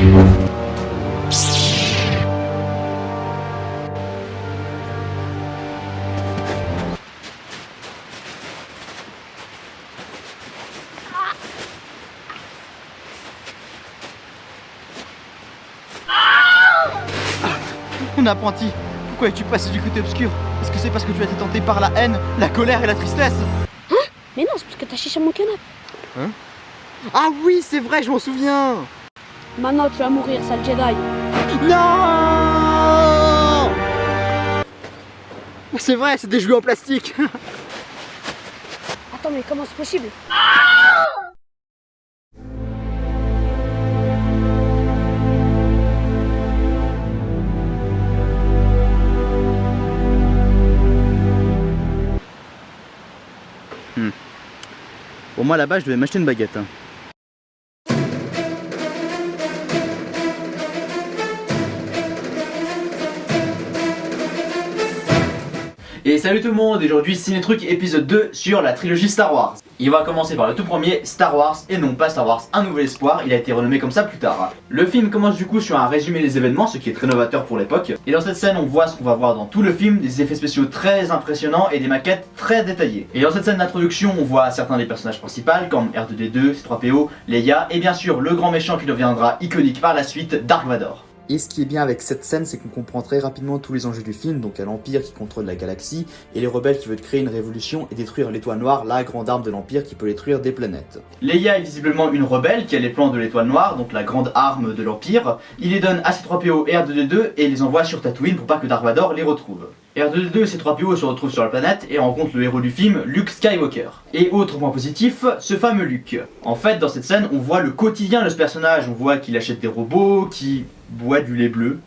Mon apprenti, pourquoi es-tu passé du côté obscur? Est-ce que c'est parce que tu as été tenté par la haine, la colère et la tristesse? Hein? Mais non, c'est parce que t'as chiché mon canapé. Hein? Ah oui, c'est vrai, je m'en souviens. Maintenant tu vas mourir, sale Jedi. Non! C'est vrai, c'est des jouets en plastique. Attends, mais comment c'est possible? Pour moi, là-bas, je devais m'acheter une baguette. Et salut tout le monde, aujourd'hui Cinétruc épisode 2 sur la trilogie Star Wars. Il va commencer par le tout premier, Star Wars, et non pas Star Wars Un Nouvel Espoir, il a été renommé comme ça plus tard. Le film commence du coup sur un résumé des événements, ce qui est très novateur pour l'époque. Et dans cette scène on voit ce qu'on va voir dans tout le film, des effets spéciaux très impressionnants et des maquettes très détaillées. Et dans cette scène d'introduction on voit certains des personnages principaux comme R2D2, C3PO, Leia, et bien sûr le grand méchant qui deviendra iconique par la suite, Dark Vador. Et ce qui est bien avec cette scène, c'est qu'on comprend très rapidement tous les enjeux du film, donc à l'Empire qui contrôle la galaxie, et les rebelles qui veulent créer une révolution et détruire l'étoile noire, la grande arme de l'Empire qui peut détruire des planètes. Leia est visiblement une rebelle qui a les plans de l'étoile noire, donc la grande arme de l'Empire. Il les donne à C3PO et R2D2 et les envoie sur Tatooine pour pas que Dark Vador les retrouve. R2D2 et C3PO se retrouvent sur la planète et rencontrent le héros du film, Luke Skywalker. Et autre point positif, ce fameux Luke. En fait, dans cette scène, on voit le quotidien de ce personnage, on voit qu'il achète des robots, qu'il boit du lait bleu.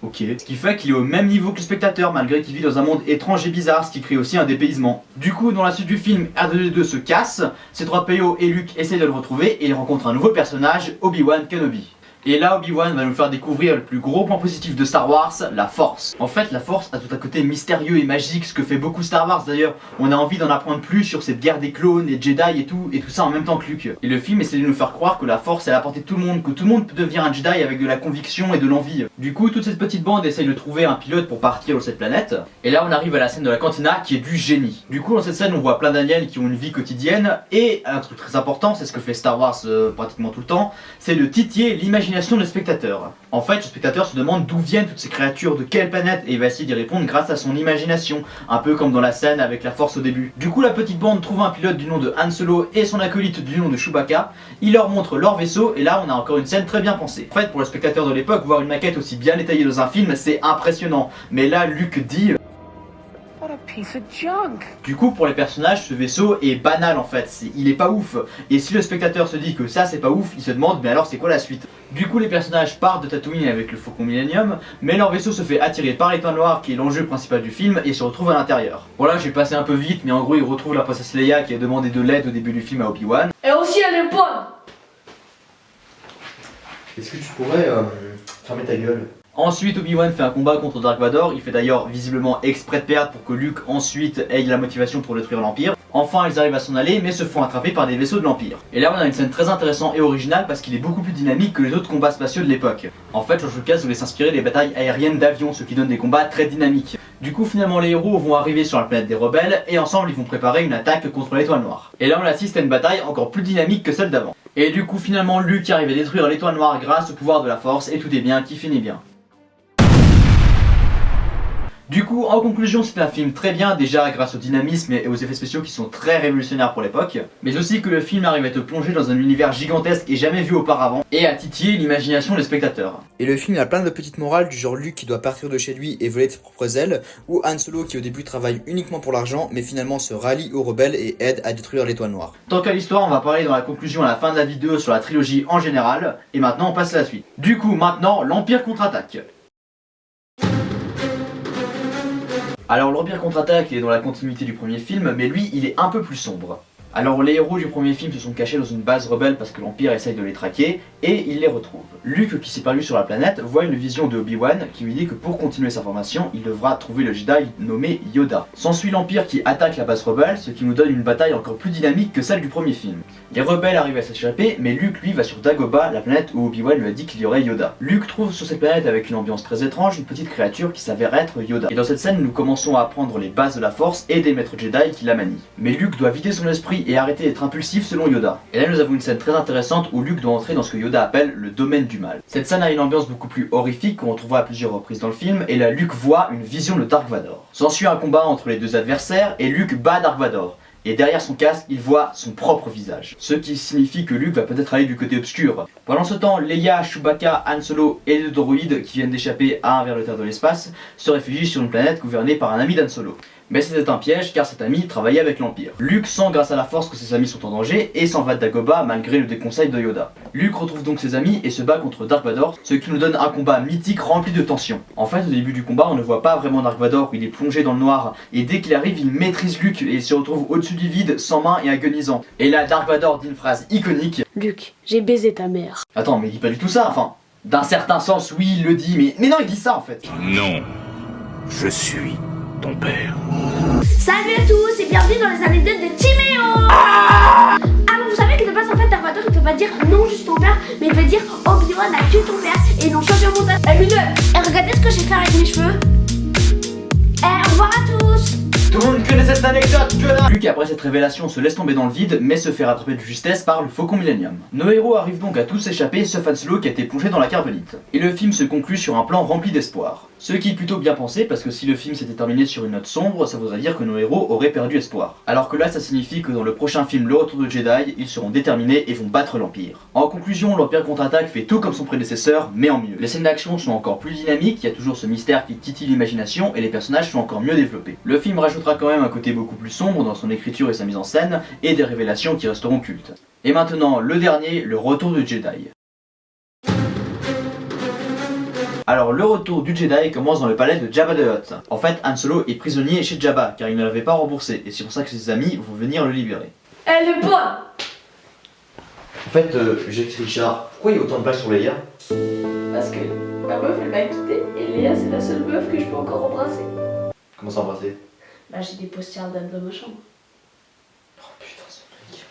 Ok. Ce qui fait qu'il est au même niveau que le spectateur, malgré qu'il vit dans un monde étrange et bizarre, ce qui crée aussi un dépaysement. Du coup, dans la suite du film, R2D2 se casse, C3PO et Luke essayent de le retrouver et ils rencontrent un nouveau personnage, Obi-Wan Kenobi. Et là, Obi-Wan va nous faire découvrir le plus gros point positif de Star Wars, la Force. En fait, la Force a tout un côté mystérieux et magique, ce que fait beaucoup Star Wars d'ailleurs. On a envie d'en apprendre plus sur cette guerre des clones, les Jedi et tout ça en même temps que Luke. Et le film essaie de nous faire croire que la Force est à la portée de tout le monde, que tout le monde peut devenir un Jedi avec de la conviction et de l'envie. Du coup, toute cette petite bande essaye de trouver un pilote pour partir sur cette planète. Et là, on arrive à la scène de la cantina qui est du génie. Du coup, dans cette scène, on voit plein d'aliens qui ont une vie quotidienne. Et un truc très important, c'est ce que fait Star Wars pratiquement tout le temps, c'est de titiller l'imagination du spectateur. En fait, le spectateur se demande d'où viennent toutes ces créatures, de quelle planète, et il va essayer d'y répondre grâce à son imagination, un peu comme dans la scène avec la Force au début. Du coup, la petite bande trouve un pilote du nom de Han Solo et son acolyte du nom de Chewbacca. Il leur montre leur vaisseau, et là, on a encore une scène très bien pensée. En fait, pour le spectateur de l'époque, voir une maquette aussi bien détaillée dans un film, c'est impressionnant. Mais là, Luke dit... What a piece of junk. Du coup, pour les personnages, ce vaisseau est banal en fait, il est pas ouf. Et si le spectateur se dit que ça c'est pas ouf, il se demande mais alors c'est quoi la suite? Du coup, les personnages partent de Tatooine avec le Faucon Millennium, mais leur vaisseau se fait attirer par l'étoile noire qui est l'enjeu principal du film et se retrouve à l'intérieur. Voilà, j'ai passé un peu vite, mais en gros ils retrouvent la princesse Leia qui a demandé de l'aide au début du film à Obi-Wan. Et aussi elle est bonne. Est-ce que tu pourrais fermer ta gueule? Ensuite, Obi-Wan fait un combat contre Dark Vador, il fait d'ailleurs visiblement exprès de perdre pour que Luke ensuite ait la motivation pour détruire l'Empire. Enfin, ils arrivent à s'en aller, mais se font attraper par des vaisseaux de l'Empire. Et là, on a une scène très intéressante et originale parce qu'il est beaucoup plus dynamique que les autres combats spatiaux de l'époque. En fait, George Lucas voulait s'inspirer des batailles aériennes d'avions, ce qui donne des combats très dynamiques. Du coup, finalement, les héros vont arriver sur la planète des rebelles et ensemble, ils vont préparer une attaque contre l'étoile noire. Et là, on assiste à une bataille encore plus dynamique que celle d'avant. Et du coup, finalement, Luke arrive à détruire l'étoile noire grâce au pouvoir de la Force et tout est bien qui finit bien. Du coup, en conclusion, c'est un film très bien, déjà grâce au dynamisme et aux effets spéciaux qui sont très révolutionnaires pour l'époque, mais aussi que le film arrive à te plonger dans un univers gigantesque et jamais vu auparavant, et à titiller l'imagination des spectateurs. Et le film a plein de petites morales du genre Luke qui doit partir de chez lui et voler de ses propres ailes, ou Han Solo qui au début travaille uniquement pour l'argent, mais finalement se rallie aux rebelles et aide à détruire l'étoile noire. Tant qu'à l'histoire, on va parler dans la conclusion à la fin de la vidéo sur la trilogie en général, et maintenant on passe à la suite. Du coup, maintenant, l'Empire contre-attaque. Alors l'Empire contre-attaque est dans la continuité du premier film, mais lui il est un peu plus sombre. Alors les héros du premier film se sont cachés dans une base rebelle parce que l'Empire essaye de les traquer, et ils les retrouvent. Luke, qui s'est perdu sur la planète, voit une vision de Obi-Wan qui lui dit que pour continuer sa formation, il devra trouver le Jedi nommé Yoda. S'ensuit l'Empire qui attaque la base rebelle, ce qui nous donne une bataille encore plus dynamique que celle du premier film. Les rebelles arrivent à s'échapper, mais Luke lui va sur Dagobah, la planète où Obi-Wan lui a dit qu'il y aurait Yoda. Luke trouve sur cette planète avec une ambiance très étrange une petite créature qui s'avère être Yoda. Et dans cette scène, nous commençons à apprendre les bases de la Force et des maîtres Jedi qui la manient. Mais Luke doit vider son esprit et arrêter d'être impulsif selon Yoda. Et là nous avons une scène très intéressante où Luke doit entrer dans ce que Yoda appelle le domaine du mal. Cette scène a une ambiance beaucoup plus horrifique qu'on retrouvera à plusieurs reprises dans le film, et là Luke voit une vision de Dark Vador. S'ensuit un combat entre les deux adversaires et Luke bat Dark Vador. Et derrière son casque, il voit son propre visage. Ce qui signifie que Luke va peut-être aller du côté obscur. Pendant ce temps, Leia, Chewbacca, Han Solo et les droïdes qui viennent d'échapper à un vers de l'espace se réfugient sur une planète gouvernée par un ami d'Han Solo. Mais c'était un piège car cet ami travaillait avec l'Empire. Luke sent grâce à la force que ses amis sont en danger et s'en va de Dagobah malgré le déconseil de Yoda. Luke retrouve donc ses amis et se bat contre Dark Vador, ce qui nous donne un combat mythique rempli de tension. En fait, au début du combat, on ne voit pas vraiment Dark Vador où il est plongé dans le noir, et dès qu'il arrive, il maîtrise Luke et il se retrouve au-dessus du vide, sans main et agonisant. Et là, Dark Vador dit une phrase iconique. Luke, j'ai baisé ta mère. Attends, mais il dit pas du tout ça, enfin... D'un certain sens, oui, il le dit, mais non, il dit ça en fait. Non, je suis ton père. Salut à tous et bienvenue dans les anecdotes de Timéo. Ah bon, vous savez que de base en fait Dark Vador il peut pas dire non juste ton père, mais il peut dire Obi-Wan a tué ton père et non changé mon montage. Et regardez ce que j'ai fait avec mes cheveux. Au revoir à tous. Tout le monde connaît cette anecdote, Luke après cette révélation se laisse tomber dans le vide mais se fait rattraper de justesse par le Faucon Millennium. Nos héros arrivent donc à tous s'échapper sauf Han Solo qui a été plongé dans la carbonite. Et le film se conclut sur un plan rempli d'espoir. Ce qui est plutôt bien pensé parce que si le film s'était terminé sur une note sombre, ça voudrait dire que nos héros auraient perdu espoir. Alors que là ça signifie que dans le prochain film Le Retour de Jedi, ils seront déterminés et vont battre l'Empire. En conclusion, l'Empire contre-attaque fait tout comme son prédécesseur mais en mieux. Les scènes d'action sont encore plus dynamiques, il y a toujours ce mystère qui titille l'imagination et les personnages sont encore mieux développés. Le film rajoutera quand même un côté beaucoup plus sombre dans son écriture et sa mise en scène et des révélations qui resteront cultes. Et maintenant le dernier, Le Retour du Jedi. Alors le retour du Jedi commence dans le palais de Jabba the Hutt. En fait, Han Solo est prisonnier chez Jabba car il ne l'avait pas remboursé et c'est pour ça que ses amis vont venir le libérer. Elle est bonne. En fait, j'ai écrit Richard, pourquoi il y a autant de blagues sur Leia? Parce que ma meuf elle m'a quitté et Léa c'est la seule meuf que je peux encore embrasser. Comment ça embrasser? Bah j'ai des posters d'Anne dans ma chambre. Oh putain, c'est mec.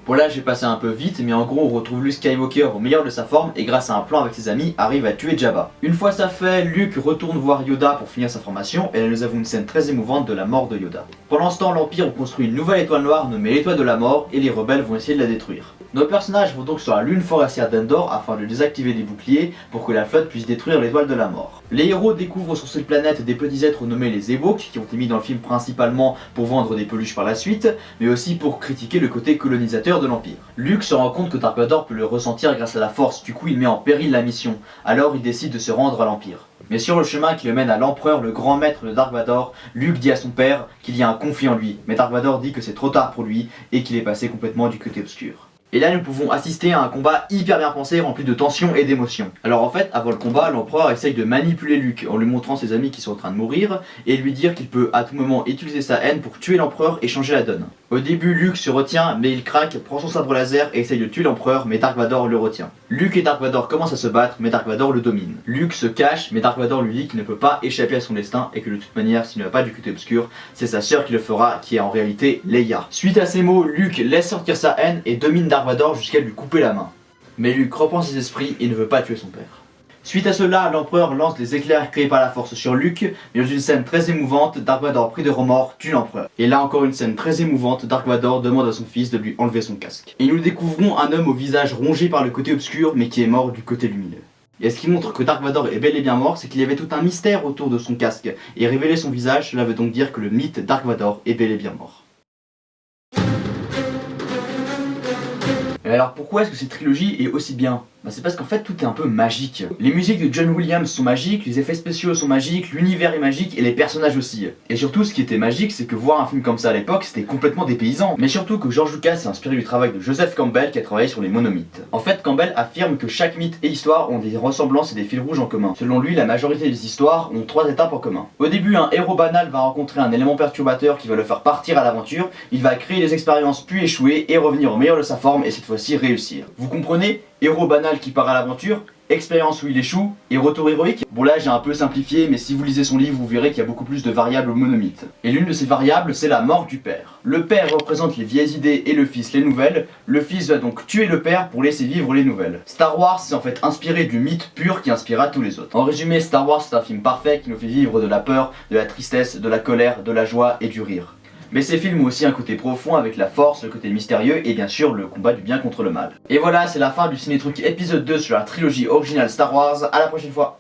Bon là j'ai passé un peu vite, mais en gros on retrouve Luke Skywalker au meilleur de sa forme et grâce à un plan avec ses amis arrive à tuer Jabba. Une fois ça fait, Luke retourne voir Yoda pour finir sa formation et là nous avons une scène très émouvante de la mort de Yoda. Pendant ce temps l'Empire construit une nouvelle étoile noire nommée l'étoile de la mort et les rebelles vont essayer de la détruire. Nos personnages vont donc sur la lune forestière d'Endor afin de désactiver des boucliers pour que la flotte puisse détruire l'étoile de la mort. Les héros découvrent sur cette planète des petits êtres nommés les Ewoks qui ont été mis dans le film principalement pour vendre des peluches par la suite, mais aussi pour critiquer le côté colonisateur de l'Empire. Luke se rend compte que Dark Vador peut le ressentir grâce à la force, du coup il met en péril la mission, alors il décide de se rendre à l'Empire. Mais sur le chemin qui le mène à l'empereur, le grand maître de Dark Vador, Luke dit à son père qu'il y a un conflit en lui, mais Dark Vador dit que c'est trop tard pour lui et qu'il est passé complètement du côté obscur. Et là nous pouvons assister à un combat hyper bien pensé, rempli de tension et d'émotion. Alors en fait, avant le combat, l'empereur essaye de manipuler Luke en lui montrant ses amis qui sont en train de mourir et lui dire qu'il peut à tout moment utiliser sa haine pour tuer l'empereur et changer la donne. Au début, Luke se retient, mais il craque, prend son sabre laser et essaye de tuer l'empereur, mais Dark Vador le retient. Luke et Dark Vador commencent à se battre, mais Dark Vador le domine. Luke se cache, mais Dark Vador lui dit qu'il ne peut pas échapper à son destin et que de toute manière, s'il ne va pas du côté obscur, c'est sa sœur qui le fera, qui est en réalité Leia. Suite à ces mots, Luke laisse sortir sa haine et domine Dark Vador jusqu'à lui couper la main. Mais Luke reprend ses esprits et ne veut pas tuer son père. Suite à cela, l'empereur lance des éclairs créés par la force sur Luke, mais dans une scène très émouvante, Dark Vador pris de remords tue l'empereur. Et là encore une scène très émouvante, Dark Vador demande à son fils de lui enlever son casque. Et nous découvrons un homme au visage rongé par le côté obscur, mais qui est mort du côté lumineux. Et ce qui montre que Dark Vador est bel et bien mort, c'est qu'il y avait tout un mystère autour de son casque, et révéler son visage, cela veut donc dire que le mythe Dark Vador est bel et bien mort. Mais alors pourquoi est-ce que cette trilogie est aussi bien? Bah c'est parce qu'en fait tout est un peu magique. Les musiques de John Williams sont magiques, les effets spéciaux sont magiques, l'univers est magique et les personnages aussi. Et surtout ce qui était magique c'est que voir un film comme ça à l'époque c'était complètement dépaysant. Mais surtout que George Lucas s'est inspiré du travail de Joseph Campbell qui a travaillé sur les monomythes. En fait Campbell affirme que chaque mythe et histoire ont des ressemblances et des fils rouges en commun. Selon lui la majorité des histoires ont 3 étapes en commun. Au début un héros banal va rencontrer un élément perturbateur qui va le faire partir à l'aventure, il va créer des expériences puis échouer et revenir au meilleur de sa forme et cette fois-ci réussir. Vous comprenez? Héros banal qui part à l'aventure, expérience où il échoue, et retour héroïque. Bon là j'ai un peu simplifié, mais si vous lisez son livre vous verrez qu'il y a beaucoup plus de variables au monomythe. Et l'une de ces variables c'est la mort du père. Le père représente les vieilles idées et le fils les nouvelles, le fils va donc tuer le père pour laisser vivre les nouvelles. Star Wars c'est en fait inspiré du mythe pur qui inspira tous les autres. En résumé, Star Wars c'est un film parfait qui nous fait vivre de la peur, de la tristesse, de la colère, de la joie et du rire. Mais ces films ont aussi un côté profond avec la force, le côté mystérieux et bien sûr le combat du bien contre le mal. Et voilà, c'est la fin du Ciné Truc épisode 2 sur la trilogie originale Star Wars, à la prochaine fois.